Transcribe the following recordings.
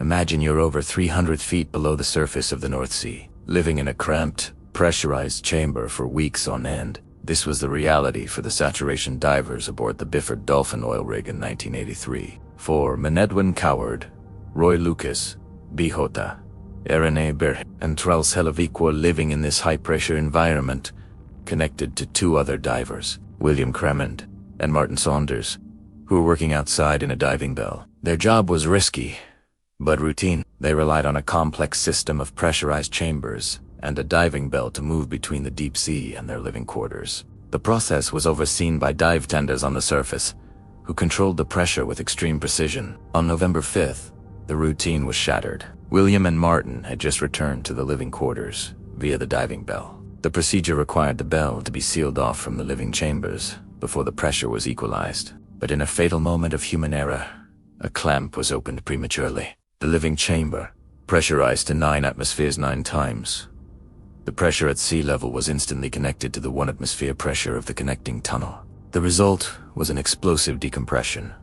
Imagine you're over 300 feet below the surface of the North Sea, living in a cramped, pressurized chamber for weeks on end. This was the reality for the saturation divers aboard the Byford Dolphin oil rig in 1983. For Menedwin Coward, Roy Lucas, Bihota, Erene Berh, and Trels Helevik were living in this high-pressure environment, connected to two other divers, William Cremond and Martin Saunders, who were working outside in a diving bell. Their job was risky, but routine. They relied on a complex system of pressurized chambers and a diving bell to move between the deep sea and their living quarters. The process was overseen by dive tenders on the surface, who controlled the pressure with extreme precision. On November 5th, the routine was shattered. William and Martin had just returned to the living quarters via the diving bell. The procedure required the bell to be sealed off from the living chambers before the pressure was equalized. But in a fatal moment of human error, a clamp was opened prematurely. The living chamber, pressurized to 9 atmospheres 9 times. The pressure at sea level was instantly connected to the 1 atmosphere pressure of the connecting tunnel. The result was an explosive decompression,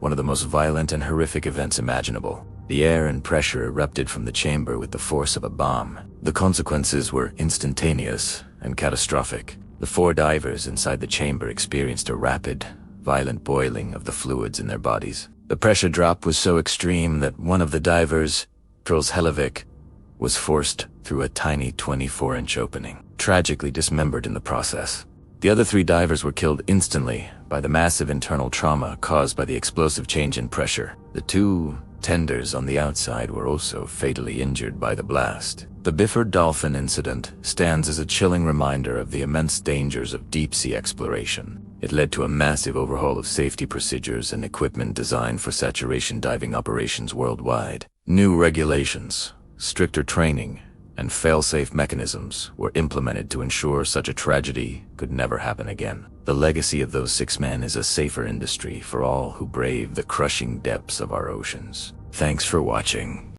one of the most violent and horrific events imaginable. The air and pressure erupted from the chamber with the force of a bomb. The consequences were instantaneous and catastrophic. The 4 divers inside the chamber experienced a rapid, violent boiling of the fluids in their bodies. The pressure drop was so extreme that one of the divers, Trels Helevik, was forced through a tiny 24-inch opening, tragically dismembered in the process. The other 3 divers were killed instantly by the massive internal trauma caused by the explosive change in pressure. The 2 tenders on the outside were also fatally injured by the blast. The Byford Dolphin Incident stands as a chilling reminder of the immense dangers of deep-sea exploration. It led to a massive overhaul of safety procedures and equipment designed for saturation diving operations worldwide. New regulations, stricter training, and fail-safe mechanisms were implemented to ensure such a tragedy could never happen again. The legacy of those 6 men is a safer industry for all who brave the crushing depths of our oceans. Thanks for watching.